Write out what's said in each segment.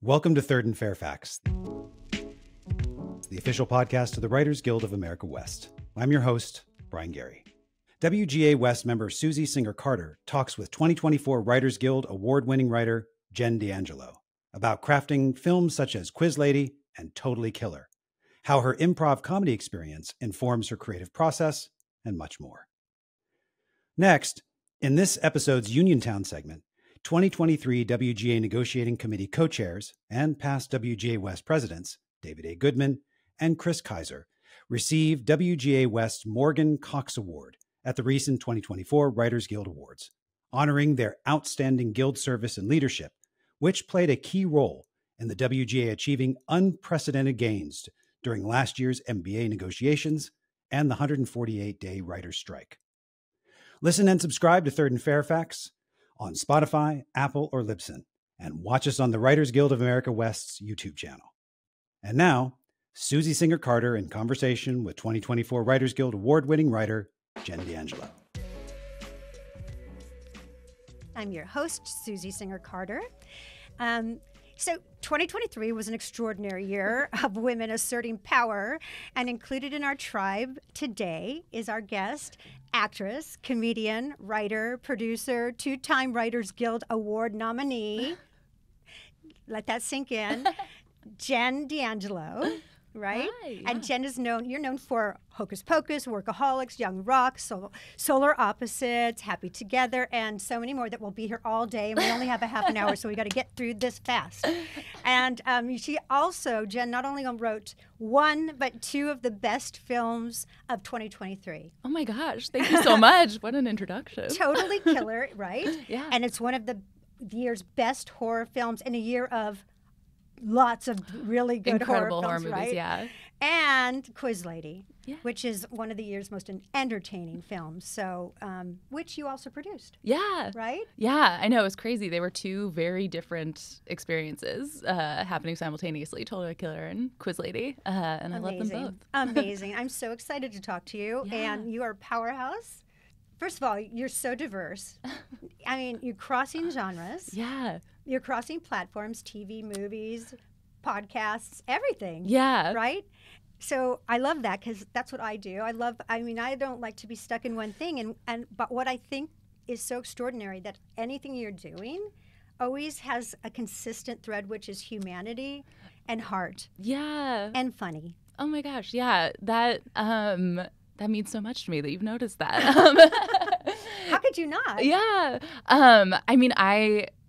Welcome to Third and Fairfax, the official podcast of the Writers Guild of America West. I'm your host, Brian Gary. WGA West member Susie Singer Carter talks with 2024 Writers Guild award-winning writer Jen D'Angelo about crafting films such as Quiz Lady and Totally Killer, how her improv comedy experience informs her creative process, and much more. Next, in this episode's Uniontown segment, 2023 WGA Negotiating Committee Co-Chairs and past WGA West Presidents David A. Goodman and Chris Keyser received WGA West's Morgan Cox Award at the recent 2024 Writers Guild Awards, honoring their outstanding guild service and leadership, which played a key role in the WGA achieving unprecedented gains during last year's MBA negotiations and the 148-day writers' strike. Listen and subscribe to Third and Fairfax on Spotify, Apple, or Libsyn, and watch us on the Writers Guild of America West's YouTube channel. And now, Susie Singer Carter in conversation with 2024 Writers Guild award-winning writer Jen D'Angelo. I'm your host, Susie Singer Carter. So 2023 was an extraordinary year of women asserting power, and included in our tribe today is our guest, actress, comedian, writer, producer, two-time Writers Guild Award nominee. Let that sink in. Jen D'Angelo, right? Hi, yeah. And Jen is you're known for Hocus Pocus, Workaholics, Young Rock, Solar Opposites, Happy Together, and so many more that will be here all day. And we only have a half an hour, so we got to get through this fast. And she also, Jen, not only wrote one, but two of the best films of 2023. Oh my gosh, thank you so much. What an introduction. Totally Killer, right? Yeah. And it's one of the year's best horror films in a year of lots of really good Incredible horror horror films, movies, right? yeah. And Quiz Lady, Yeah. which is one of the year's most entertaining films. So, which you also produced, Yeah. right? Yeah, I know. It was crazy. They were two very different experiences happening simultaneously, Totally Killer and Quiz Lady. And I love them both. Amazing. I'm so excited to talk to you. Yeah. And you are a powerhouse. First of all, you're so diverse. I mean, you're crossing genres. Yeah. You're crossing platforms, TV, movies, podcasts, everything. Yeah. Right? So I love that because that's what I do. I don't like to be stuck in one thing. But what I think is so extraordinary that anything you're doing always has a consistent thread, which is humanity and heart Yeah. and funny. Oh my gosh. Yeah. That means so much to me that you've noticed that. How could you not? Yeah.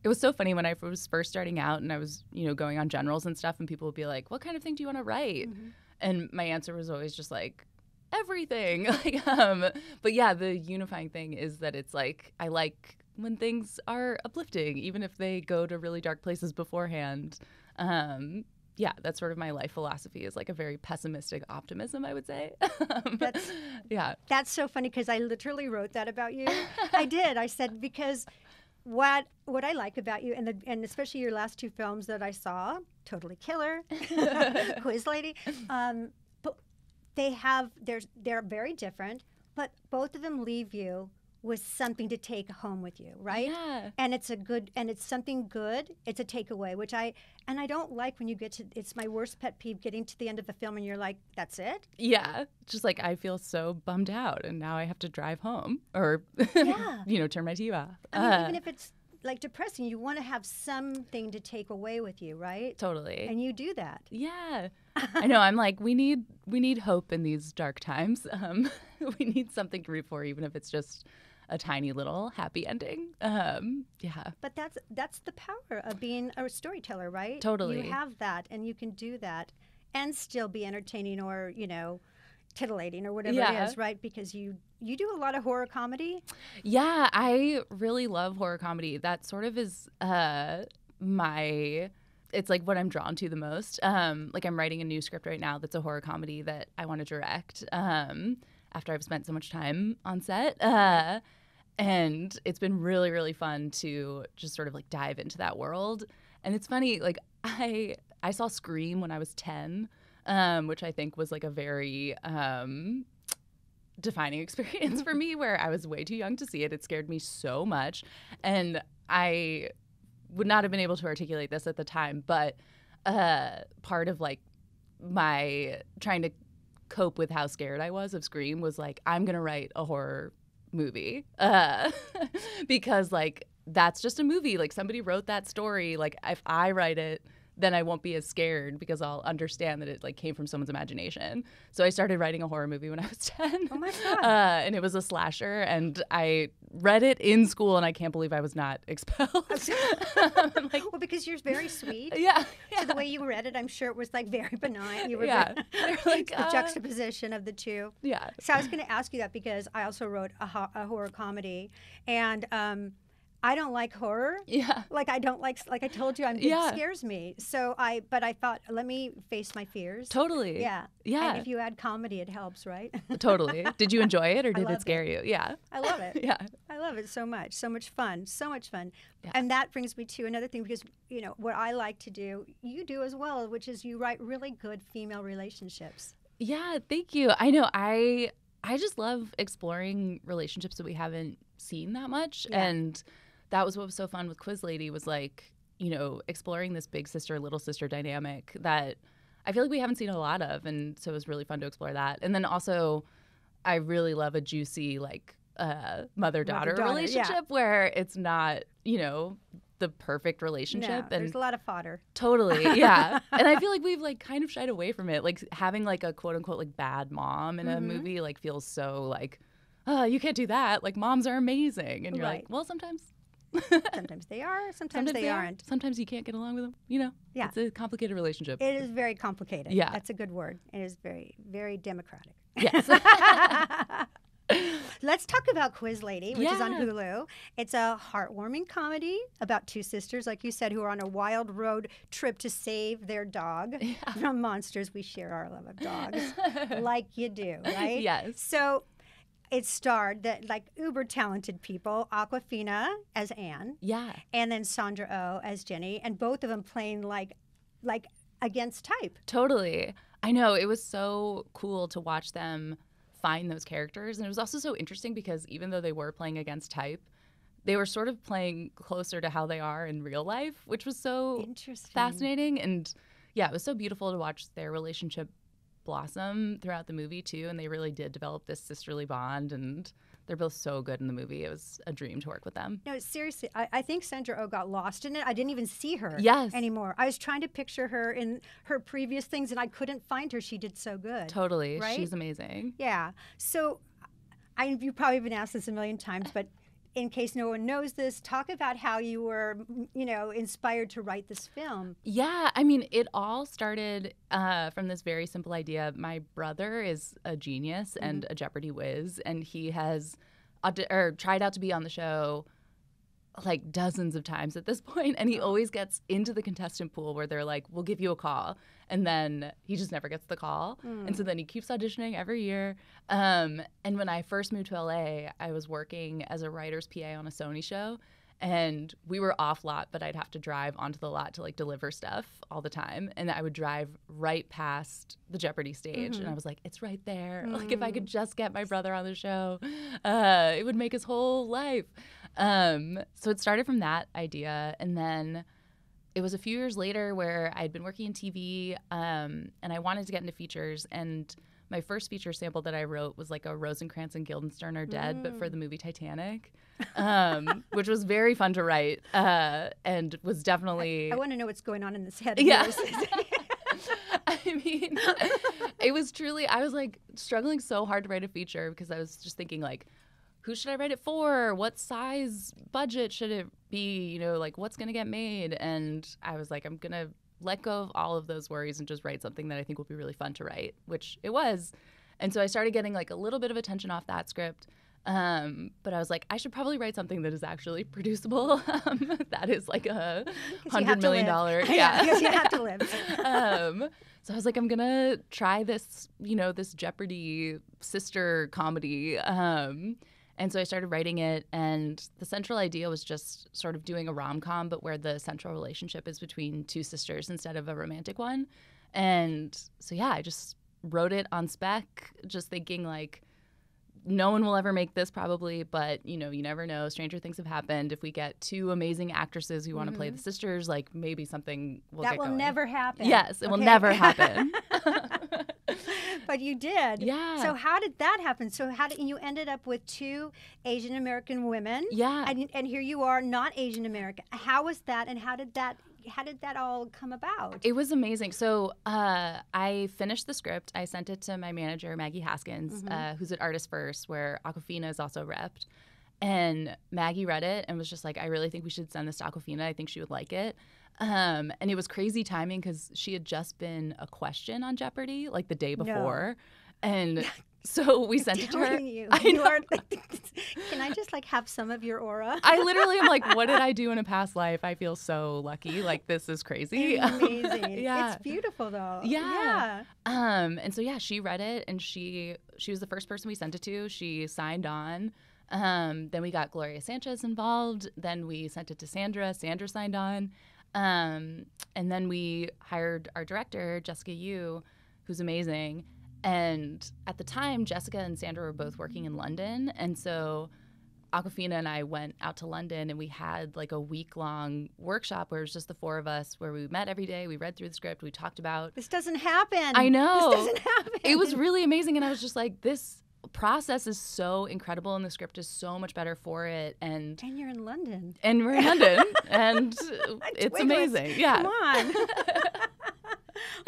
It was so funny when I was first starting out and I was, going on generals and stuff, and people would be like, what kind of thing do you want to write? Mm-hmm. And my answer was always just like, everything. But yeah, the unifying thing is that it's like, I like when things are uplifting, even if they go to really dark places beforehand. Yeah, that's sort of my life philosophy, is like a very pessimistic optimism, I would say. That's so funny because I literally wrote that about you. I did. I said, because what I like about you, and especially your last two films that I saw, Totally Killer, Quiz Lady, but they're very different, but both of them leave you with something to take home with you, right? Yeah. And it's something good. It's a takeaway, which I don't like when you get to, it's my worst pet peeve, getting to the end of a film and you're like, that's it? Yeah. Just like, I feel so bummed out and now I have to drive home or, Yeah. turn my TV off. I mean, even if it's like depressing, you want to have something to take away with you, right? Totally. And you do that. Yeah. I know. I'm like, we need hope in these dark times. We need something to root for, even if it's just a tiny little happy ending. Yeah. But that's the power of being a storyteller, right? Totally. You have that, and you can do that and still be entertaining or, titillating or whatever it is, right? Because you do a lot of horror comedy. Yeah, I really love horror comedy. That sort of is it's like what I'm drawn to the most. Like, I'm writing a new script right now that's a horror comedy that I want to direct after I've spent so much time on set. And it's been really, really fun to just sort of like dive into that world. And it's funny, like I saw Scream when I was 10, which I think was like a very defining experience for me, where I was way too young to see it. It scared me so much. And I would not have been able to articulate this at the time, but part of like my trying to cope with how scared I was of Scream was like, I'm going to write a horror movie because like that's just a movie. Like somebody wrote that story. Like if I write it, then I won't be as scared because I'll understand that it like came from someone's imagination. So I started writing a horror movie when I was 10. Oh my God. And it was a slasher, and I read it in school, and I can't believe I was not expelled. I'm like, well, because you're very sweet. Yeah. So the way you read it, I'm sure it was like very benign. You were Like, the juxtaposition of the two. Yeah. So I was going to ask you that because I also wrote a horror comedy, and I don't like horror. Yeah. Like I don't like I told you, it scares me. So I thought, let me face my fears. Totally. Yeah. Yeah. And if you add comedy, it helps, right? Totally. Did you enjoy it, or did it scare you? Yeah. I love it. Yeah. I love it so much. So much fun. So much fun. Yeah. And that brings me to another thing, because what I like to do, you do as well, which is you write really good female relationships. Yeah, thank you. I know I just love exploring relationships that we haven't seen that much. Yeah. And that was what was so fun with Quiz Lady, was like, exploring this big sister, little sister dynamic that I feel like we haven't seen a lot of. And so it was really fun to explore that. And then also I really love a juicy like mother-daughter relationship where it's not, the perfect relationship. No, and there's a lot of fodder. Totally, yeah. And I feel like we've like kind of shied away from it. Like having like a quote unquote like bad mom in a movie like feels so like, oh, you can't do that. Like moms are amazing. And you're like, well, sometimes. Sometimes they are, sometimes they aren't. Sometimes you can't get along with them, Yeah. It's a complicated relationship. It is very complicated. Yeah. That's a good word. It is very, very democratic. Yes. Let's talk about Quiz Lady, which is on Hulu. It's a heartwarming comedy about two sisters, like you said, who are on a wild road trip to save their dog from monsters. We share our love of dogs, like you do, right? Yes. So it starred uber talented people, Awkwafina as Anne, and then Sandra Oh as Jenny, and both of them playing like against type. Totally. I know, it was so cool to watch them find those characters. And it was also so interesting because even though they were playing against type, they were sort of playing closer to how they are in real life, which was so fascinating. And yeah, it was so beautiful to watch their relationship blossom throughout the movie too. And they really did develop this sisterly bond, and they're both so good in the movie. It was a dream to work with them. No, seriously, I think Sandra Oh got lost in it. I didn't even see her anymore. I was trying to picture her in her previous things, and I couldn't find her. She did so good. Totally. Right? She's amazing. Yeah. So you've probably been asked this a million times, but in case no one knows this, talk about how you were, inspired to write this film. Yeah, I mean, it all started from this very simple idea. My brother is a genius and a Jeopardy whiz, and he has tried out to be on the show like dozens of times at this point, and he always gets into the contestant pool where they're like, we'll give you a call, and then he just never gets the call. And so then he keeps auditioning every year. And when I first moved to LA, I was working as a writer's PA on a Sony show, and we were off lot, but I'd have to drive onto the lot to like deliver stuff all the time, and I would drive right past the Jeopardy stage, and I was like, it's right there. Like if I could just get my brother on the show, it would make his whole life. So it started from that idea, and then it was a few years later where I'd been working in TV, and I wanted to get into features, and my first feature sample that I wrote was like a Rosencrantz and Guildenstern Are Dead, but for the movie Titanic, which was very fun to write, and was definitely... I want to know what's going on in this head. Yeah. I mean, it was truly... I was like struggling so hard to write a feature because I was just thinking like, who should I write it for? What size budget should it be? Like what's going to get made? And I was like, I'm going to let go of all of those worries and just write something that I think will be really fun to write, which it was. And so I started getting like a little bit of attention off that script. But I was like, I should probably write something that is actually producible. That is like a $100 million. Yeah, because you have to live. So I was like, I'm going to try this, this Jeopardy sister comedy. And so I started writing it, and the central idea was just sort of doing a rom-com, but where the central relationship is between two sisters instead of a romantic one. And so, yeah, I just wrote it on spec, just thinking like, no one will ever make this probably, but, you know, you never know. Stranger things have happened. If we get two amazing actresses who want to play the sisters, like maybe something will get going. That will never happen. Yes, it will never happen. But you did. Yeah. So how did that happen? So how did you ended up with two Asian American women? Yeah. And here you are, not Asian American. How was that, and how did that all come about? It was amazing. So I finished the script. I sent it to my manager, Maggie Haskins, who's at Artist First, where Awkwafina is also repped. And Maggie read it and was just like, I really think we should send this to Awkwafina. I think she would like it. And it was crazy timing because she had just been a question on Jeopardy like the day before. No. And so we sent it to her. I know. Can I just like have some of your aura? I literally am like, what did I do in a past life? I feel so lucky. Like, this is crazy. Amazing. Yeah. It's beautiful though. Yeah. And so yeah, she read it and she was the first person we sent it to. She signed on. Then we got Gloria Sanchez involved. Then we sent it to Sandra. Sandra signed on. And then we hired our director, Jessica Yu, who's amazing. And at the time, Jessica and Sandra were both working in London. And so Awkwafina and I went out to London and we had like a week-long workshop where it was just the four of us, where we met every day. We read through the script. We talked about... This doesn't happen. I know. This doesn't happen. It was really amazing. And I was just like, this process is so incredible and the script is so much better for it. And you're in London. And we're in London. And it's amazing. Yeah. Come on.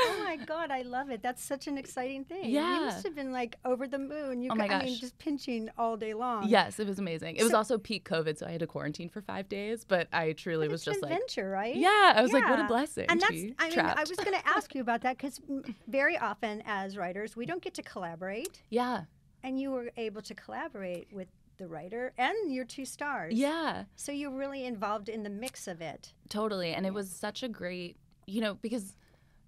Oh my God, I love it. That's such an exciting thing. Yeah. You must have been like over the moon. Oh my gosh. I mean, just pinching all day long. Yes, it was amazing. It was also peak COVID, so I had to quarantine for 5 days, but I truly was just like... It's an adventure, right? Yeah, I was like, what a blessing and to that's, be I mean, trapped. I was going to ask you about that because very often as writers, we don't get to collaborate. Yeah. And you were able to collaborate with the writer and your two stars. Yeah. So you're really involved in the mix of it. Totally. And it was such a great, you know, because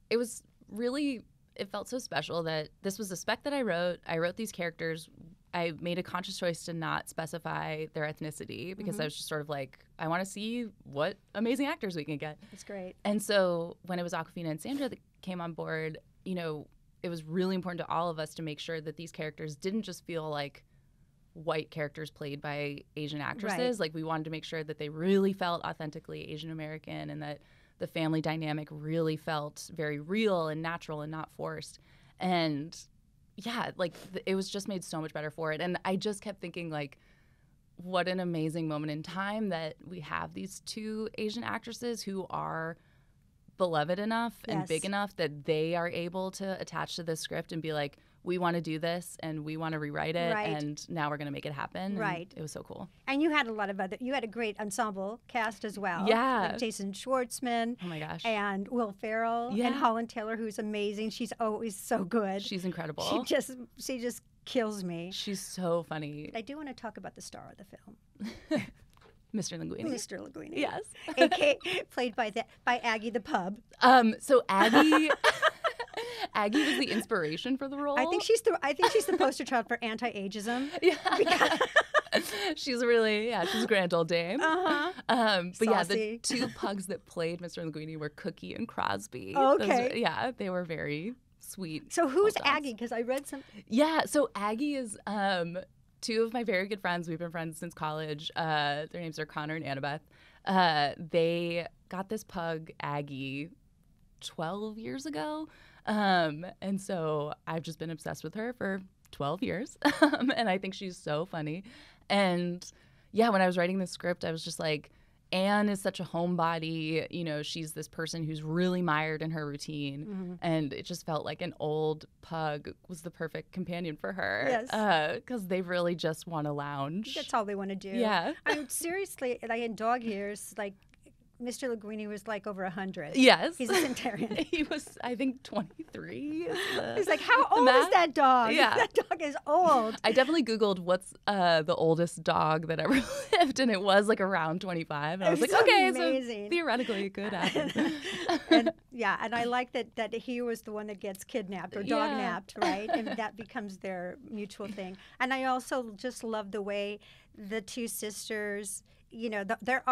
it was really, it felt so special that this was a spec that I wrote. I wrote these characters. I made a conscious choice to not specify their ethnicity because I was just sort of like, I want to see what amazing actors we can get. That's great. And so when it was Awkwafina and Sandra that came on board, you know, it was really important to all of us to make sure that these characters didn't just feel like white characters played by Asian actresses. Right. Like, we wanted to make sure that they really felt authentically Asian American and that the family dynamic really felt very real and natural and not forced. And yeah, like it was just made so much better for it. And I just kept thinking, like, what an amazing moment in time that we have these two Asian actresses who are beloved enough and big enough that they are able to attach to this script and be like, we want to do this and we want to rewrite it and now we're going to make it happen. Right. And it was so cool. And you had you had a great ensemble cast as well. Yeah. Like Jason Schwartzman. Oh my gosh. And Will Ferrell. Yeah. And Holland Taylor, who's amazing. She's always so good. She's incredible. She just kills me. She's so funny. I do want to talk about the star of the film. Mr. Linguini. Mr. Linguini. Yes. AKA played by Aggie the Pub. So Aggie Aggie was the inspiration for the role. I think she's the poster child for anti-ageism. Yeah. She's a grand old dame. But yeah, the two pugs that played Mr. Linguini were Cookie and Crosby. Okay. They were very sweet. So who's Aggie? Because I read some. Yeah, so Aggie is two of my very good friends. We've been friends since college. Their names are Connor and Annabeth. They got this pug, Aggie, 12 years ago. And so I've just been obsessed with her for 12 years. And I think she's so funny. And yeah, when I was writing the script, I was just like, Anne is such a homebody. You know, she's this person who's really mired in her routine. Mm-hmm. And it just felt like an old pug was the perfect companion for her. Yes. Because they really just want to lounge. That's all they want to do. Yeah. I mean, seriously, like in dog years, like Mr. Linguini was like over 100. Yes. He's a centenarian. He was, I think, 23. He's like, how old is that dog? Yeah. That dog is old. I definitely Googled what's the oldest dog that ever lived, and it was like around 25. And I was like, okay, amazing. So theoretically it could happen. And I like that he was the one that gets kidnapped or dog-napped, right? And that becomes their mutual thing. And I also just love the way the two sisters, you know, your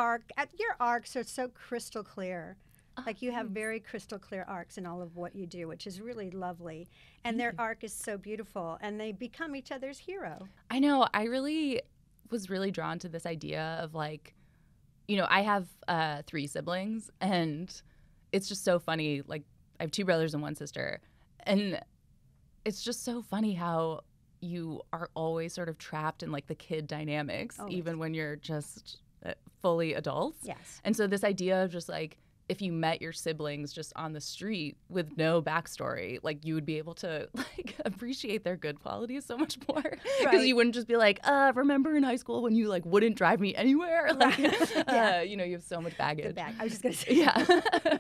arcs are so crystal clear. Like you have very crystal clear arcs in all of what you do, which is really lovely. And their arc is so beautiful, and they become each other's hero. I know. I was really drawn to this idea of like, you know, I have 3 siblings, and it's just so funny. Like, I have 2 brothers and 1 sister, and it's just so funny how you are always sort of trapped in like the kid dynamics, even when you're just fully adults. Yes. And so this idea of just like, if you met your siblings just on the street with no backstory, like you would be able to like appreciate their good qualities so much more, because you wouldn't just be like, remember in high school when you like wouldn't drive me anywhere? Like, you know, you have so much baggage. I was just gonna say. Yeah.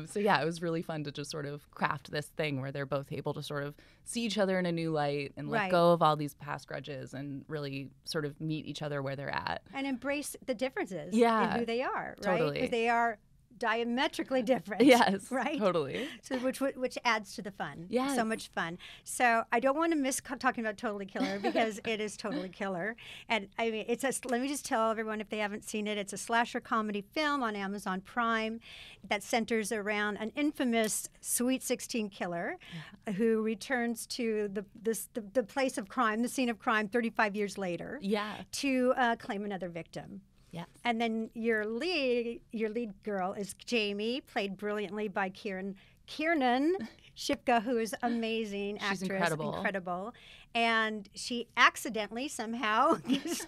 So yeah, it was really fun to just sort of craft this thing where they're both able to sort of see each other in a new light and let go of all these past grudges and really sort of meet each other where they're at. And embrace the differences in who they are, right? Totally. Because they are diametrically different. Yes, right? Totally. So which adds to the fun. Yes. So much fun. So I don't want to miss talking about Totally Killer, because it is totally killer. And I mean, let me just tell everyone, if they haven't seen it, it's a slasher comedy film on Amazon Prime that centers around an infamous Sweet 16 killer who returns to the place of crime, the scene of crime 35 years later, to claim another victim. Yes. And then your lead girl is Jamie, played brilliantly by Kiernan Shipka, who is amazing actress. She's incredible. And she accidentally somehow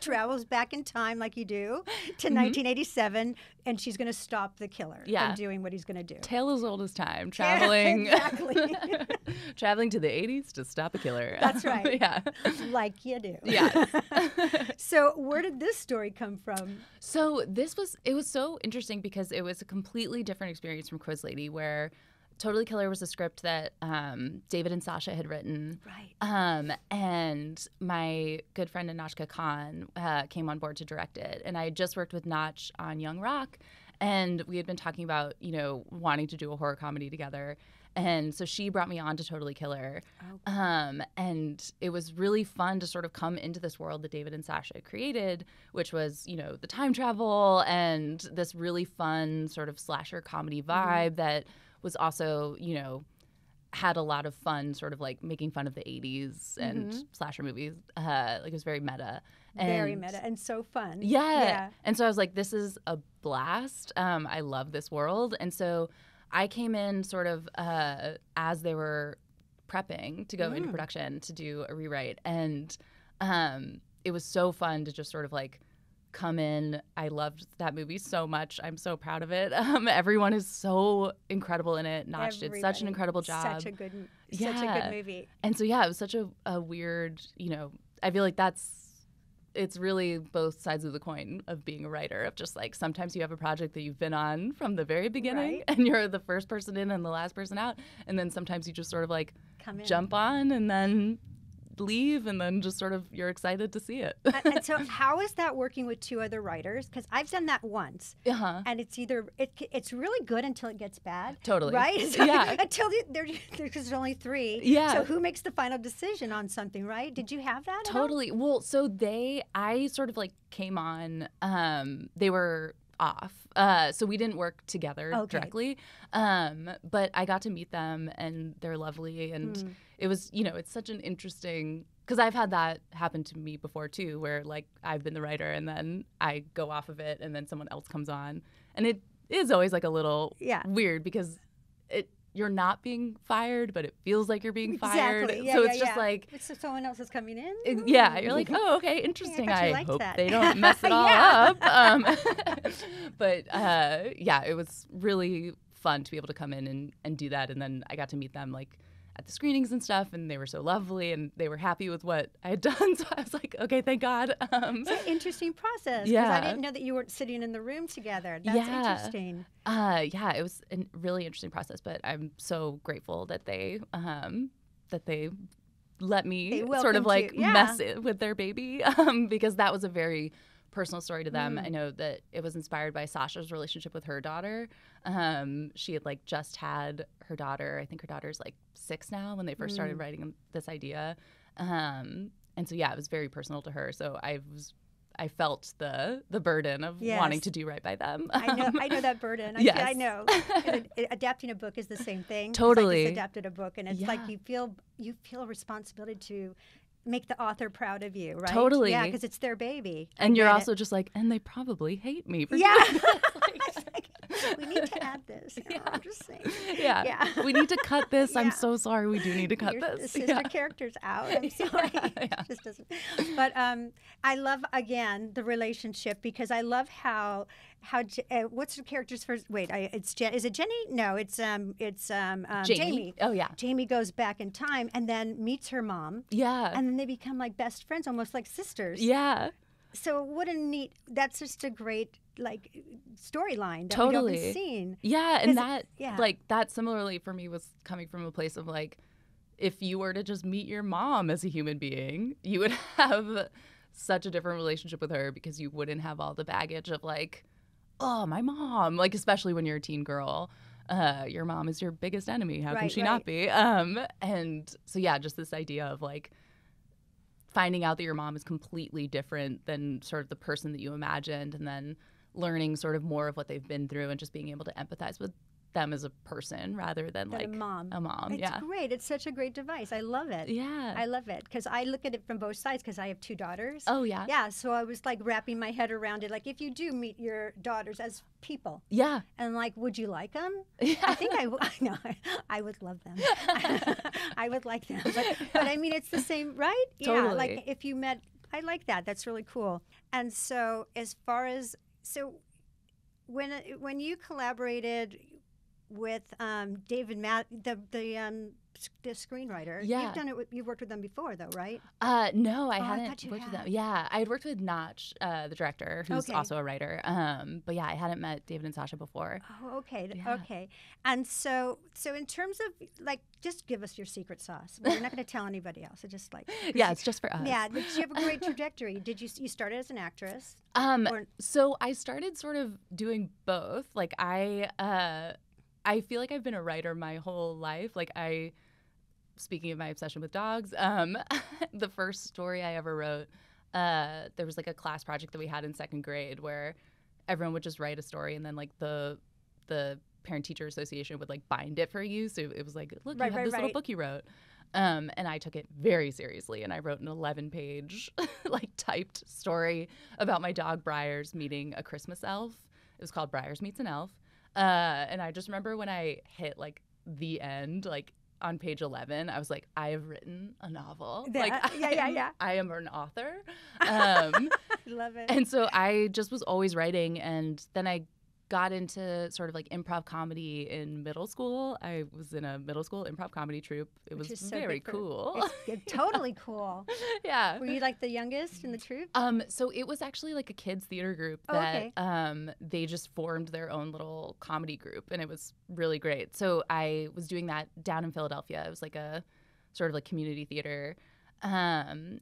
travels back in time, like you do, to 1987, and she's going to stop the killer from doing what he's going to do. Tale as old as time, traveling. Exactly. Traveling to the 80s to stop a killer. That's right. Yeah. Like you do. Yeah. So where did this story come from? So it was so interesting because it was a completely different experience from Quiz Lady, where Totally Killer was a script that David and Sasha had written. Right. And my good friend Anashka Khan came on board to direct it. And I had just worked with Notch on Young Rock, and we had been talking about, you know, wanting to do a horror comedy together. And so she brought me on to Totally Killer. And it was really fun to sort of come into this world that David and Sasha created, which was, you know, the time travel and this really fun sort of slasher comedy vibe that was also, you know, had a lot of fun sort of like making fun of the 80s and slasher movies. Like it was very meta. Very meta and so fun. Yeah. And so I was like, this is a blast. I love this world. And so I came in sort of as they were prepping to go into production to do a rewrite. And it was so fun to just sort of like come in. I loved that movie so much. I'm so proud of it. Everyone is so incredible in it. Notch did such an incredible job. Such a good movie. And so, yeah, it was such a weird, you know, I feel like it's really both sides of the coin of being a writer, of just like sometimes you have a project that you've been on from the very beginning and you're the first person in and the last person out. And then sometimes you just sort of like jump on and then leave, and then just sort of you're excited to see it. And so how is that working with 2 other writers? Because I've done that once, and it's either it's really good until it gets bad. Totally. Right? So until there's only 3. Yeah. So who makes the final decision on something, right? Did you have that? Totally. Well, so I sort of like came on. They were off, so we didn't work together directly. But I got to meet them, and they're lovely, and it was, you know, it's such an interesting, because I've had that happen to me before too, where like I've been the writer and then I go off of it and then someone else comes on, and it is always like a little weird because you're not being fired, but it feels like you're being fired. Yeah, so it's just like so someone else is coming in. You're like, oh, okay, interesting. I hope that. They don't mess it all up. But it was really fun to be able to come in and do that, and then I got to meet them like at the screenings and stuff, and they were so lovely, and they were happy with what I had done. So I was like, okay, thank God. It's an interesting process, because I didn't know that you weren't sitting in the room together. That's interesting. It was a really interesting process, but I'm so grateful that they let me sort of like mess it with their baby, because that was a very personal story to them. I know that it was inspired by Sasha's relationship with her daughter. She had like just had her daughter. I think her daughter's like 6 now when they first started writing this idea. And so, it was very personal to her. So I felt the burden of wanting to do right by them. I know that burden. I know. Adapting a book is the same thing. Totally. I just adapted a book, and it's like you feel a responsibility to make the author proud of you, right? Totally. Yeah, because it's their baby. And you're also just like, and they probably hate me for doing this. We need to add this. I'm just saying. Yeah. We need to cut this. I'm so sorry. We do need to cut The this. sister character's out. I'm sorry. It just doesn't. But I love, again, the relationship, because I love how what's the character's first? Wait, is it Jenny? No, it's Jamie. Oh yeah. Jamie goes back in time and then meets her mom. Yeah. And then they become like best friends, almost like sisters. Yeah. So what a neat. That's just a great storyline that Totally. we haven't seen. Yeah, and that similarly for me was coming from a place of like, if you were to just meet your mom as a human being, you would have such a different relationship with her, because you wouldn't have all the baggage of like, oh, my mom, like, especially when you're a teen girl, your mom is your biggest enemy. How can she not be? And so yeah, just this idea of like finding out that your mom is completely different than sort of the person that you imagined, and then learning sort of more of what they've been through and just being able to empathize with them as a person rather than like a mom. It's great. It's such a great device. I love it. Yeah. I love it, because I look at it from both sides, because I have 2 daughters. Oh, yeah. Yeah, so I was like wrapping my head around it. Like, if you do meet your daughters as people. Yeah. And like, would you like them? Yeah. I think I would love them. I would like them. But I mean, it's the same, right? Totally. Yeah, like if you met, I like that. That's really cool. And so as far as, when you collaborated with David the screenwriter, you've worked with them before, though, right? No, I hadn't worked with them. Yeah, I had worked with Notch, the director, who's also a writer. But yeah, I hadn't met David and Sasha before. Oh, okay, Yeah. okay. And so in terms of like, just give us your secret sauce. We're not going to tell anybody else. It's just like it's just for us. Yeah, but you have a great trajectory. You started as an actress? So I started sort of doing both. Like I feel like I've been a writer my whole life. Like speaking of my obsession with dogs, the first story I ever wrote, there was like a class project that we had in 2nd grade where everyone would just write a story, and then like the parent-teacher association would like bind it for you. So it was like, look, you have this little book you wrote. And I took it very seriously, and I wrote an 11-page like typed story about my dog Briars meeting a Christmas elf. It was called Briars Meets an Elf. And I just remember when I hit like the end, like on page 11, I was like, I have written a novel. I am an author. Love it. And so I just was always writing, and then I got into sort of like improv comedy in middle school. I was in a middle school improv comedy troupe. It was very cool. It's totally cool. Yeah. Were you like the youngest in the troupe? So it was actually like a kids theater group that they just formed their own little comedy group, and it was really great. So I was doing that down in Philadelphia. It was like a sort of like community theater. And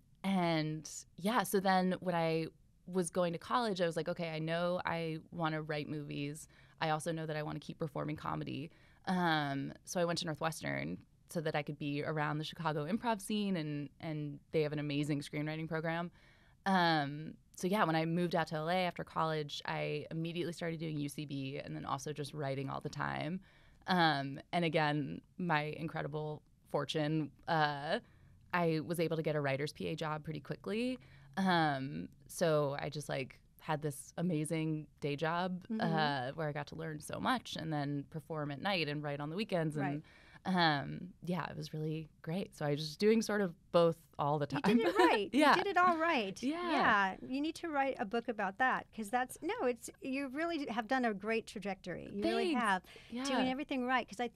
yeah, so then when I was going to college, I was like, okay, I know I want to write movies. I also know that I want to keep performing comedy. So I went to Northwestern so that I could be around the Chicago improv scene, and they have an amazing screenwriting program. So yeah, when I moved out to LA after college, I immediately started doing UCB, and then also just writing all the time. And again, my incredible fortune, I was able to get a writer's PA job pretty quickly. So I just like had this amazing day job where I got to learn so much, and then perform at night and write on the weekends. And yeah, it was really great. So I was just doing sort of both all the time. You did it right. Yeah. You did it all right. Yeah. You need to write a book about that, because you really have done a great trajectory. You really have. Yeah. Doing everything right, because I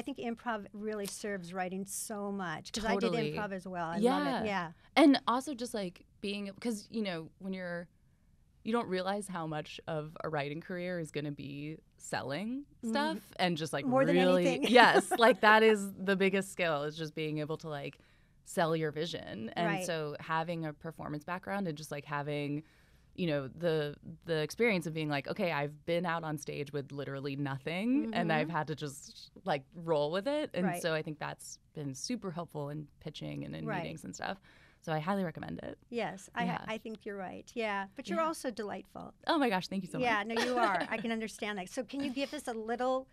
think improv really serves writing so much, because Totally. I did improv as well. I love it. Yeah. And also just like being, because when you don't realize how much of a writing career is going to be selling stuff and just like more really, than anything. Yes, like that is the biggest skill, is just being able to like sell your vision. And so having a performance background and just like having, the experience of being like, okay, I've been out on stage with literally nothing and I've had to just like roll with it. And so I think that's been super helpful in pitching and in meetings and stuff. So I highly recommend it. Yes, Yeah. I think you're right. Yeah, but you're Yeah. also delightful. Oh my gosh, thank you so much. Yeah, no, you are. I can understand that. So can you give us a little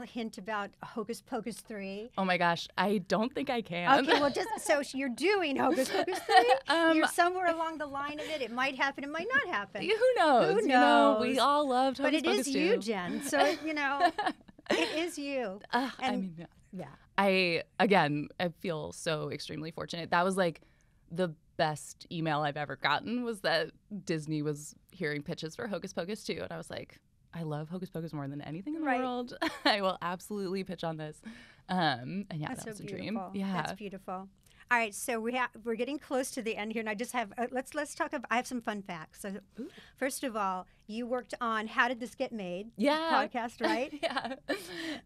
hint about Hocus Pocus 3? Oh my gosh, I don't think I can. Okay, well, so you're doing Hocus Pocus 3? You're somewhere along the line of it. It might happen, it might not happen. Who knows? Who You know, knows? we all loved Hocus But it Pocus is 2. you, Jen. So, it is you. I mean, yeah. Yeah. I feel so extremely fortunate. That was like the best email I've ever gotten, was that Disney was hearing pitches for Hocus Pocus 2. And I was like, I love Hocus Pocus more than anything in the world. I will absolutely pitch on this. And yeah, That's that was so a beautiful. dream. Yeah. That's beautiful. All right, so we're getting close to the end here, and I just have let's talk about. I have some fun facts. So, first of all, you worked on How Did This Get Made? Yeah. Podcast, right? Yeah.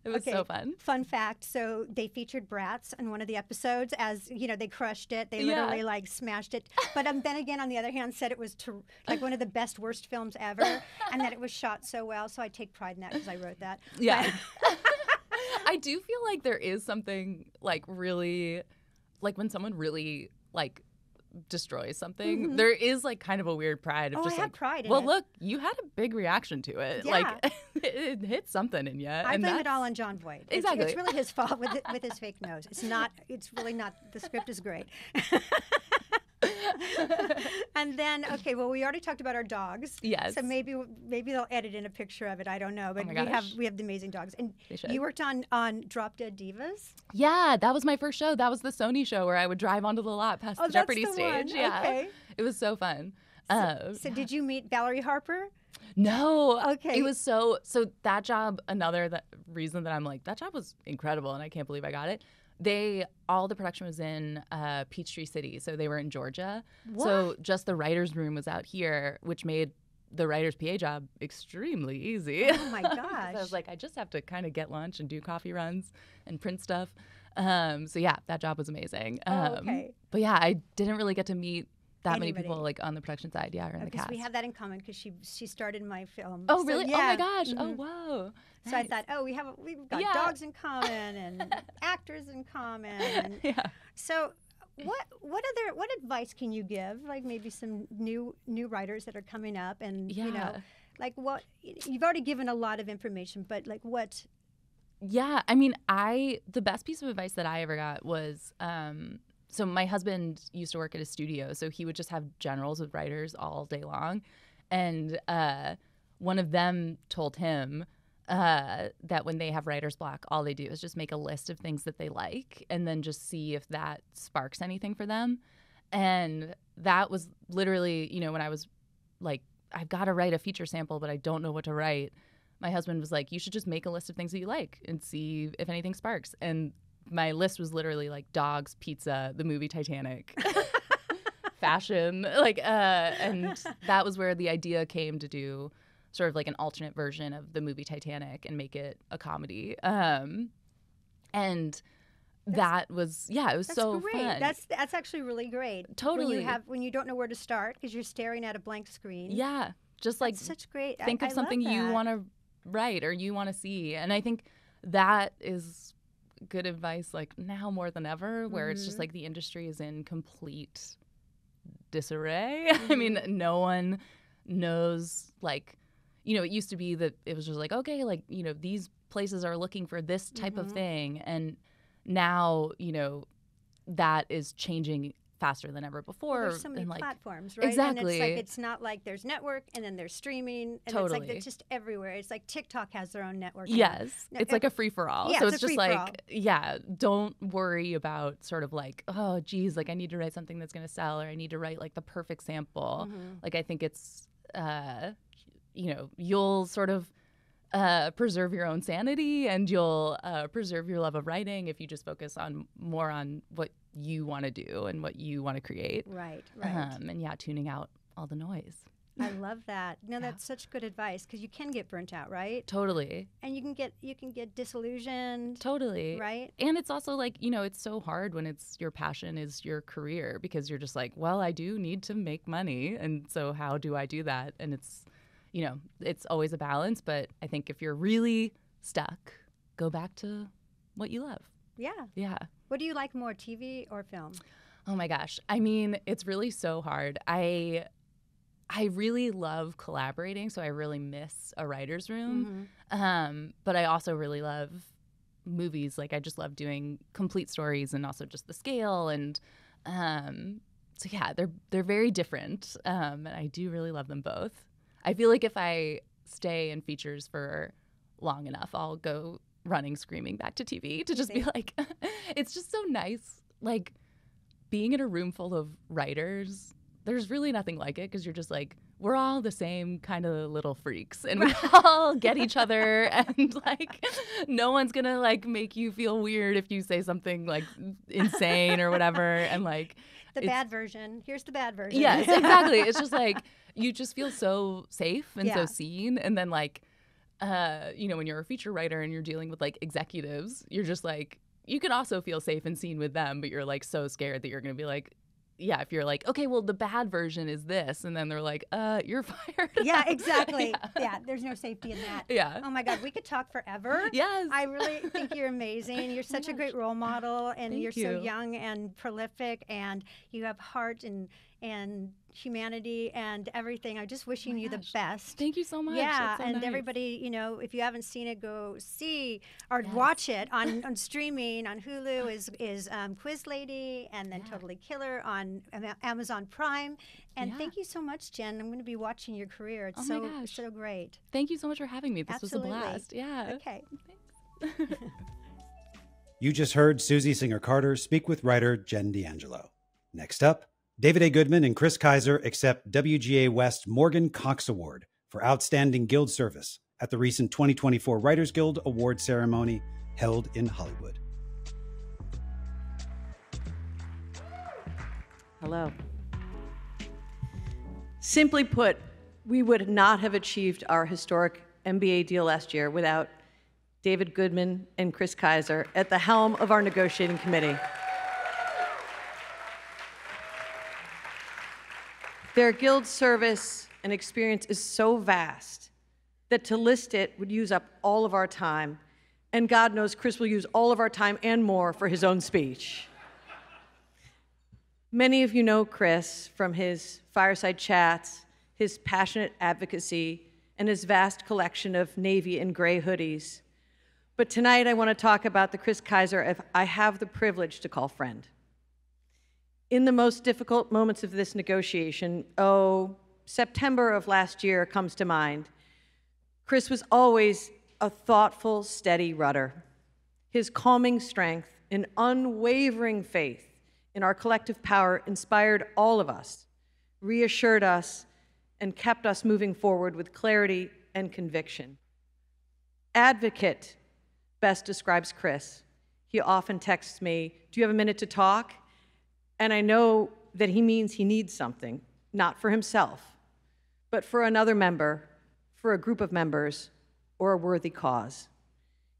It was so fun. Fun fact. So they featured Bratz in one of the episodes. As they crushed it. They literally like smashed it. But then again, on the other hand, said it was like one of the best worst films ever, and that it was shot so well. So I take pride in that because I wrote that. Yeah. I do feel like there is something like really. Like when someone really like destroys something, there is like kind of a weird pride of just I have like pride in well, it. Look, you had a big reaction to it. Yeah. Like it hit something in you. I blame it all on John Voight. Exactly. It's really his fault with his fake nose. It's really not. The script is great. And then, okay, well, we already talked about our dogs. Yes. So maybe they'll edit in a picture of it. I don't know, but we have the amazing dogs. And you worked on Drop Dead Divas. Yeah, that was my first show. That was the Sony show where I would drive onto the lot past the Jeopardy that's the stage. one. Yeah, Okay. It was so fun. So did you meet Valerie Harper? No. Okay. It was so that job. Another reason that I'm like, that job was incredible, and I can't believe I got it. All the production was in Peachtree City, so they were in Georgia. What? So just the writer's room was out here, which made the writer's PA job extremely easy. Oh my gosh. So I was like, I just have to kind of get lunch and do coffee runs and print stuff. So yeah, that job was amazing. Okay. But yeah, I didn't really get to meet that Anybody. many people like on the production side, or in the Because cast. we have that in common because she started my film. Oh So, really? yeah. Oh my gosh! Mhm. Oh whoa! So I Nice. thought, we've got dogs in common and actors in common. And Yeah. so what advice can you give? Like maybe some new writers that are coming up, and like what you've already given a lot of information, but like what? Yeah, I mean, the best piece of advice that I ever got was, so my husband used to work at a studio, so he would just have generals with writers all day long, and one of them told him that when they have writer's block, all they do is just make a list of things that they like, and then just see if that sparks anything for them. And that was literally, when I was like, I've got to write a feature sample, but I don't know what to write. My husband was like, you should just make a list of things that you like and see if anything sparks. And my list was literally like dogs, pizza, the movie Titanic, fashion, and that was where the idea came to do sort of like an alternate version of the movie Titanic and make it a comedy. And that was, it was so great. fun. That's actually really great. Totally. When you don't know where to start because you're staring at a blank screen. Yeah, just like That's such great. think I of something love you that. want to write or you want to see. And I think that is good advice like now more than ever, where it's just like the industry is in complete disarray. I mean, no one knows, like, it used to be that it was just like, okay, like, these places are looking for this type of thing. And now, that is changing faster than ever before. Well, there's so many and, like, platforms, right? Exactly. And it's not like there's network and then there's streaming. And Totally. it's like it's just everywhere. It's like TikTok has their own network. Yes. No, It's like a free-for-all. Yeah, so it's it's a just free-for-all. like, don't worry about sort of like, oh, geez, like I need to write something that's going to sell, or I need to write like the perfect sample. Like I think it's, you'll sort of preserve your own sanity, and you'll preserve your love of writing if you just focus more on what you want to do and what you want to create. Right. And tuning out all the noise. I love that. No, that's such good advice because you can get burnt out, right? Totally. And you can get disillusioned. Totally. Right? And it's also like, it's so hard when it's your passion is your career, because you're just like, well, I do need to make money. And so how do I do that? And it's, it's always a balance. But I think if you're really stuck, go back to what you love. Yeah. Yeah. What do you like more, TV or film? Oh my gosh. I mean, it's really so hard. I really love collaborating, so I really miss a writer's room. But I also really love movies. Like, I just love doing complete stories and also just the scale. And so yeah, they're very different. And I do really love them both. I feel like if I stay in features for long enough, I'll go running, screaming back to TV to just be like, it's just so nice. Like, being in a room full of writers, there's really nothing like it, because you're just like, we're all the same kind of little freaks, and we all get each other, and like, no one's gonna like make you feel weird if you say something like insane or whatever, and like the bad version. Here's the bad version. Yes, exactly. It's just like, you just feel so safe and so seen, and then like, you know, when you're a feature writer and you're dealing with like executives, you're just like, you can also feel safe and seen with them, but you're like so scared that you're going to be like, yeah, if you're like, okay, well, the bad version is this, and then they're like, you're fired. Yeah, exactly. Yeah, there's no safety in that. Yeah. Oh my God, we could talk forever. Yes. I really think you're amazing. You're such a great role model, and you're so young and prolific, and you have heart and humanity and everything. I'm just wishing you the best. Thank you so much. Yeah, so and nice. Everybody, you know, if you haven't seen it, go see or watch it on streaming. On Hulu is Quiz Lady, and then Totally Killer on Amazon Prime. And thank you so much, Jen. I'm going to be watching your career. It's so great. Thank you so much for having me. This Absolutely. was a blast. Yeah. Okay. Thanks. You just heard Susie Singer Carter speak with writer Jen D'Angelo. Next up, David A. Goodman and Chris Keyser accept WGA West Morgan Cox Award for Outstanding Guild Service at the recent 2024 Writers Guild Award ceremony held in Hollywood. Hello. Simply put, we would not have achieved our historic NBA deal last year without David Goodman and Chris Keyser at the helm of our negotiating committee. Their guild service and experience is so vast that to list it would use up all of our time, and God knows Chris will use all of our time and more for his own speech. Many of you know Chris from his fireside chats, his passionate advocacy, and his vast collection of navy and gray hoodies. But tonight I want to talk about the Chris Keyser I have the privilege to call friend. In the most difficult moments of this negotiation, September of last year comes to mind. Chris was always a thoughtful, steady rudder. His calming strength and unwavering faith in our collective power inspired all of us, reassured us, and kept us moving forward with clarity and conviction. Advocate best describes Chris. He often texts me, "Do you have a minute to talk?" And I know that he means he needs something, not for himself, but for another member, for a group of members, or a worthy cause.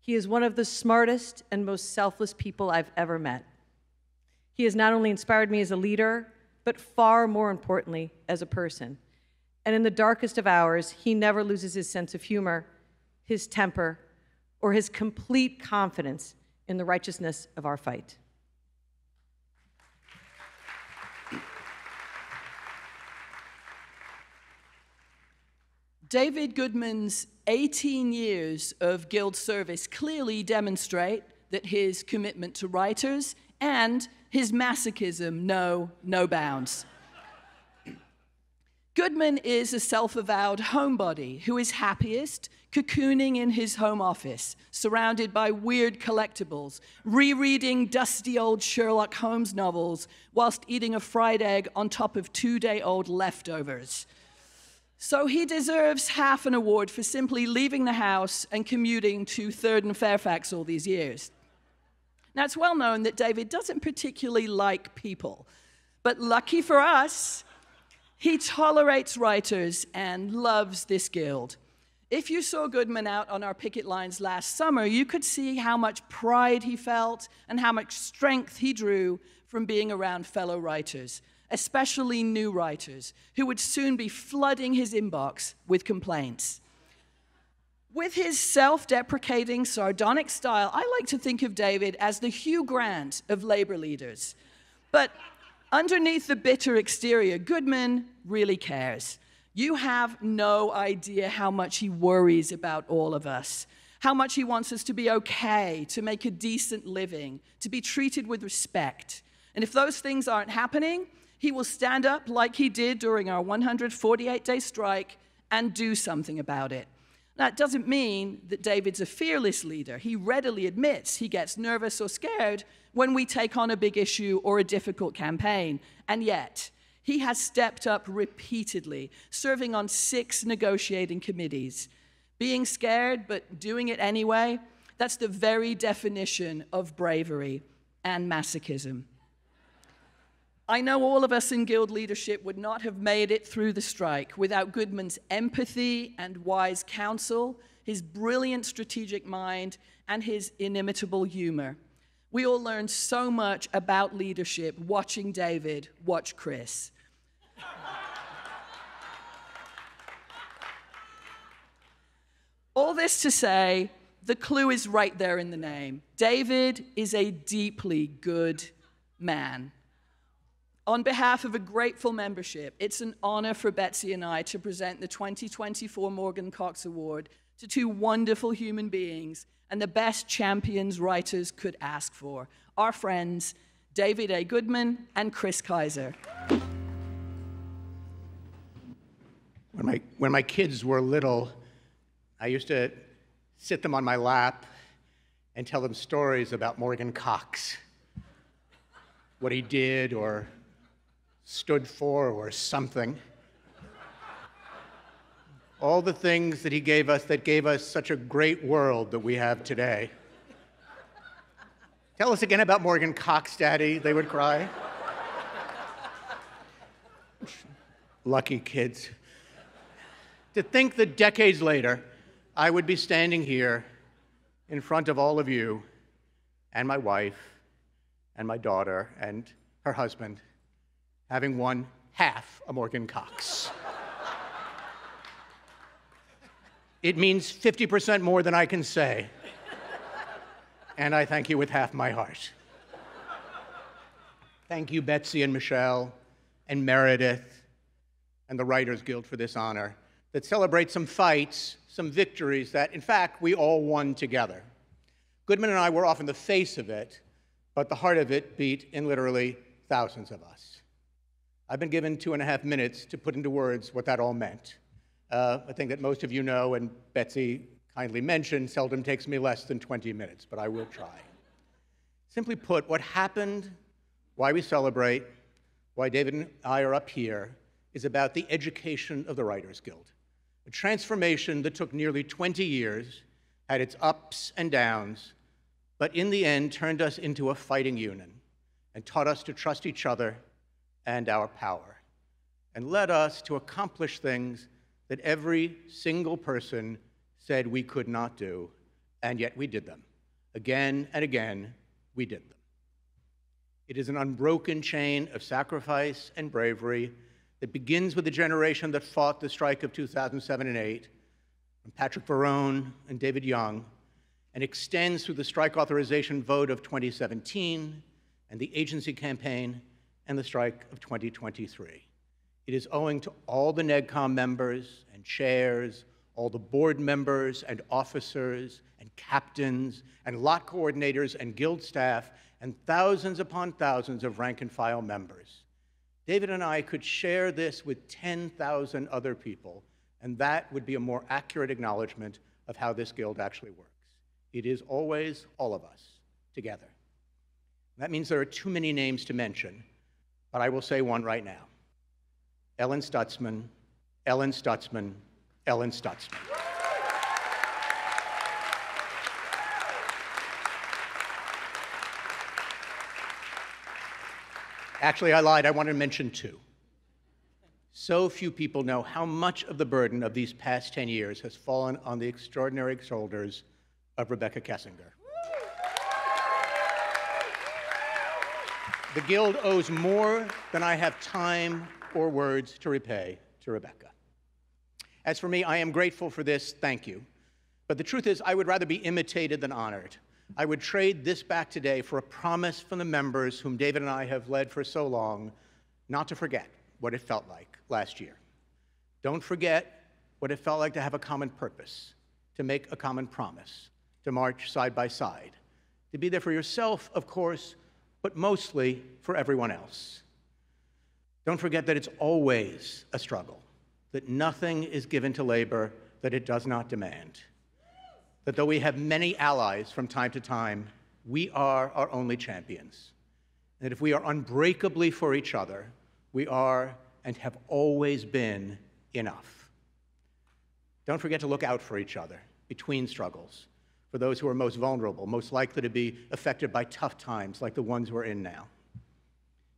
He is one of the smartest and most selfless people I've ever met. He has not only inspired me as a leader, but far more importantly, as a person. And in the darkest of hours, he never loses his sense of humor, his temper, or his complete confidence in the righteousness of our fight. David Goodman's 18 years of Guild service clearly demonstrate that his commitment to writers and his masochism know no bounds. Goodman is a self-avowed homebody who is happiest cocooning in his home office, surrounded by weird collectibles, rereading dusty old Sherlock Holmes novels whilst eating a fried egg on top of 2-day-old leftovers. So he deserves half an award for simply leaving the house and commuting to 3rd and Fairfax all these years. Now, it's well known that David doesn't particularly like people, but lucky for us, he tolerates writers and loves this guild. If you saw Goodman out on our picket lines last summer, you could see how much pride he felt and how much strength he drew from being around fellow writers, especially new writers, who would soon be flooding his inbox with complaints. With his self-deprecating, sardonic style, I like to think of David as the Hugh Grant of labor leaders. But Underneath the bitter exterior, Goodman really cares. You have no idea how much he worries about all of us, how much he wants us to be okay, to make a decent living, to be treated with respect. And if those things aren't happening, he will stand up like he did during our 148-day strike and do something about it. That doesn't mean that David's a fearless leader. He readily admits he gets nervous or scared when we take on a big issue or a difficult campaign. And yet, he has stepped up repeatedly, serving on 6 negotiating committees. Being scared, but doing it anyway, that's the very definition of bravery and masochism. I know all of us in Guild leadership would not have made it through the strike without Goodman's empathy and wise counsel, his brilliant strategic mind, and his inimitable humor. We all learned so much about leadership watching David watch Chris. All this to say, the clue is right there in the name. David is a deeply good man. On behalf of a grateful membership, it's an honor for Betsy and I to present the 2024 Morgan Cox Award to 2 wonderful human beings and the best champions writers could ask for, our friends David A. Goodman and Chris Keyser. When my kids were little, I used to sit them on my lap and tell them stories about Morgan Cox, what he did or stood for or something. All the things that he gave us that gave us such a great world that we have today. Tell us again about Morgan Cox, Daddy, they would cry. Lucky kids. To think that decades later, I would be standing here in front of all of you and my wife and my daughter and her husband, having won half a Morgan Cox. It means 50% more than I can say, and I thank you with half my heart. Thank you, Betsy and Michelle and Meredith and the Writers Guild for this honor that celebrates some fights, some victories that, in fact, we all won together. Goodman and I were often the face of it, but the heart of it beat in literally thousands of us. I've been given 2.5 minutes to put into words what that all meant. I think that most of you know, and Betsy kindly mentioned, seldom takes me less than 20 minutes, but I will try. Simply put, what happened, why we celebrate, why David and I are up here, is about the education of the Writers Guild. A transformation that took nearly 20 years, had its ups and downs, but in the end turned us into a fighting unit and taught us to trust each other and our power, and led us to accomplish things that every single person said we could not do, and yet we did them. Again and again, we did them. It is an unbroken chain of sacrifice and bravery that begins with the generation that fought the strike of 2007 and 2008, from Patrick Barone and David Young, and extends through the strike authorization vote of 2017 and the agency campaign and the strike of 2023. It is owing to all the NEGCOM members and chairs, all the board members and officers and captains and lot coordinators and guild staff and thousands upon thousands of rank and file members. David and I could share this with 10,000 other people, and that would be a more accurate acknowledgement of how this guild actually works. It is always all of us together. That means there are too many names to mention, but I will say one right now. Ellen Stutzman, Ellen Stutzman, Ellen Stutzman. Actually, I lied. I wanted to mention 2. So few people know how much of the burden of these past 10 years has fallen on the extraordinary shoulders of Rebecca Kessinger. The Guild owes more than I have time or words to repay to Rebecca. As for me, I am grateful for this thank you. But the truth is, I would rather be imitated than honored. I would trade this back today for a promise from the members whom David and I have led for so long not to forget what it felt like last year. Don't forget what it felt like to have a common purpose, to make a common promise, to march side by side, to be there for yourself, of course, but mostly for everyone else. Don't forget that it's always a struggle, that nothing is given to labor that it does not demand, that though we have many allies from time to time, we are our only champions, and that if we are unbreakably for each other, we are and have always been enough. Don't forget to look out for each other between struggles, for those who are most vulnerable, most likely to be affected by tough times like the ones we're in now.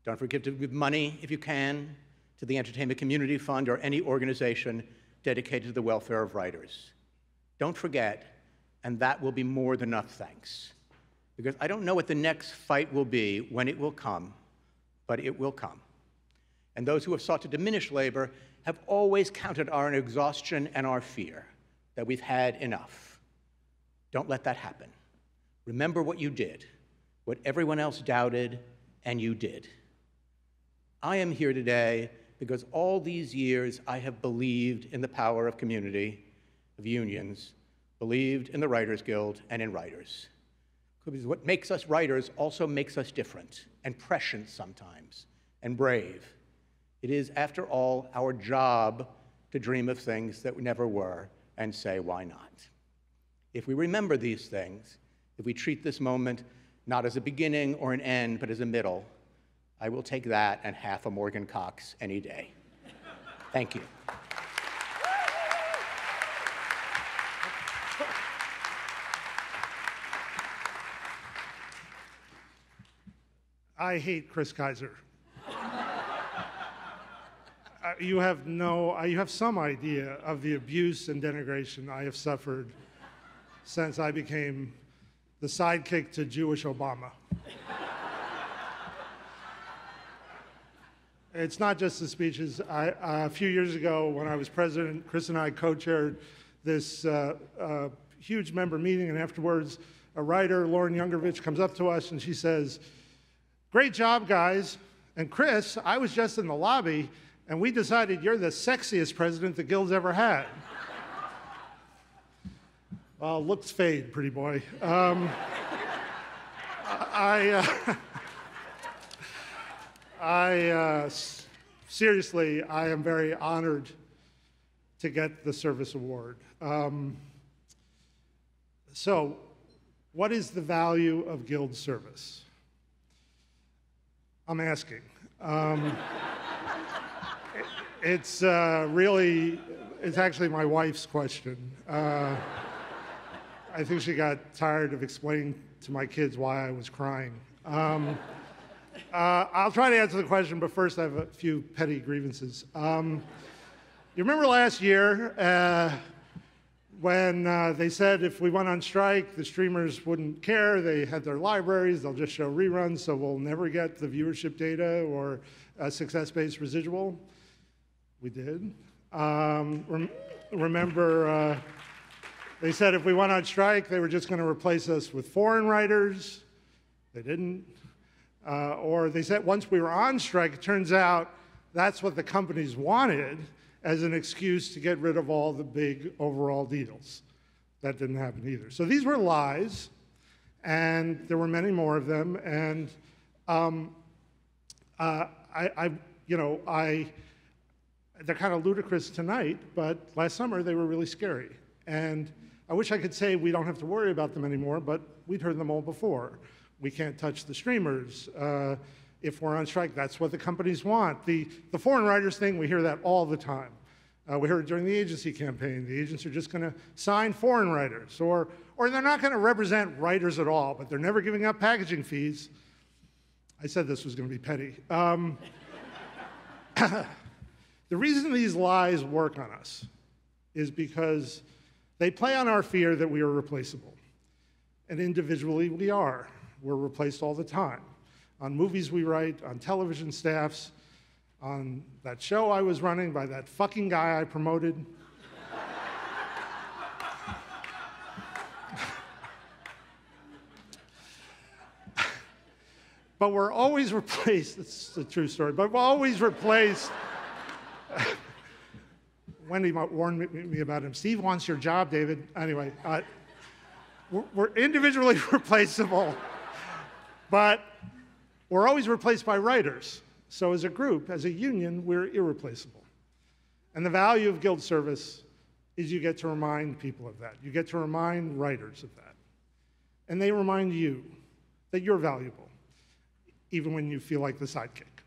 Don't forget to give money, if you can, to the Entertainment Community Fund or any organization dedicated to the welfare of writers. Don't forget, and that will be more than enough thanks, because I don't know what the next fight will be, when it will come, but it will come. And those who have sought to diminish labor have always counted our exhaustion and our fear, that we've had enough. Don't let that happen. Remember what you did, what everyone else doubted, and you did. I am here today because all these years I have believed in the power of community, of unions, believed in the Writers Guild and in writers. Because what makes us writers also makes us different and prescient sometimes and brave. It is, after all, our job to dream of things that never were and say, why not? If we remember these things, if we treat this moment not as a beginning or an end, but as a middle, I will take that and half a Morgan Cox any day. Thank you. I hate Chris Keyser. You have some idea of the abuse and denigration I have suffered since I became the sidekick to Jewish Obama. It's not just the speeches. A few years ago, when I was president, Chris and I co-chaired this huge member meeting, and afterwards, a writer, Lauren Youngovich, comes up to us and she says, "Great job, guys. And Chris, I was just in the lobby, and we decided you're the sexiest president the Guild's ever had." Well, looks fade, pretty boy. Seriously, I am very honored to get the service award. So, what is the value of Guild service? I'm asking. It's actually my wife's question. I think she got tired of explaining to my kids why I was crying. I'll try to answer the question, but first I have a few petty grievances. You remember last year when they said if we went on strike, the streamers wouldn't care. They had their libraries, they'll just show reruns, so we'll never get the viewership data or a success-based residual? We did. Remember, they said if we went on strike, they were just going to replace us with foreign writers. They didn't. Or they said once we were on strike, it turns out that's what the companies wanted as an excuse to get rid of all the big overall deals. That didn't happen either. So these were lies, and there were many more of them. And they're kind of ludicrous tonight, but last summer they were really scary. And I wish I could say we don't have to worry about them anymore, but we'd heard them all before. We can't touch the streamers. If we're on strike, that's what the companies want. The foreign writers thing, we hear that all the time. We heard it during the agency campaign. The agents are just going to sign foreign writers, or they're not going to represent writers at all, but they're never giving up packaging fees. I said this was going to be petty. The reason these lies work on us is because they play on our fear that we are replaceable. And individually, we are. We're replaced all the time. On movies we write, on television staffs, on that show I was running by that fucking guy I promoted. But we're always replaced, it's a true story, but we're always replaced. Wendy warned me about him. Steve wants your job, David. Anyway, we're individually replaceable, but we're always replaced by writers. So as a group, as a union, we're irreplaceable. And the value of guild service is you get to remind people of that. You get to remind writers of that. And they remind you that you're valuable, even when you feel like the sidekick.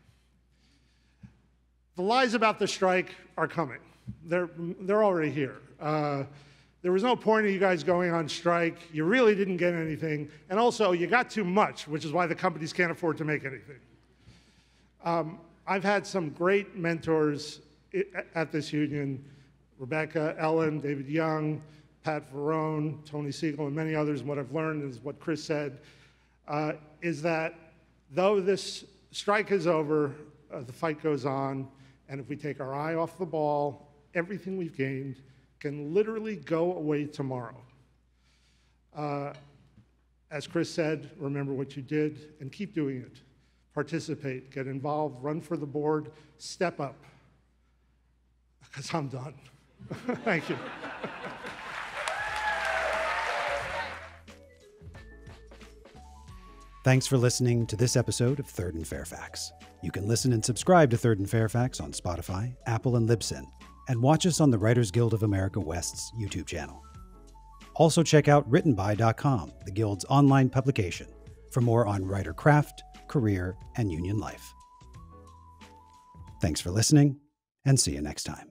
The lies about the strike are coming. They're already here. There was no point of you guys going on strike. You really didn't get anything. And also, you got too much, which is why the companies can't afford to make anything. I've had some great mentors at this union: Rebecca, Ellen, David Young, Pat Verone, Tony Siegel, and many others. And what I've learned is what Chris said, is that though this strike is over, the fight goes on, and if we take our eye off the ball, everything we've gained can literally go away tomorrow. As Chris said, remember what you did and keep doing it. Participate, get involved, run for the board, step up, because I'm done. Thank you. Thanks for listening to this episode of Third and Fairfax. You can listen and subscribe to Third and Fairfax on Spotify, Apple, and Libsyn, and watch us on the Writers Guild of America West's YouTube channel. Also check out writtenby.com, the Guild's online publication, for more on writer craft, career, and union life. Thanks for listening, and see you next time.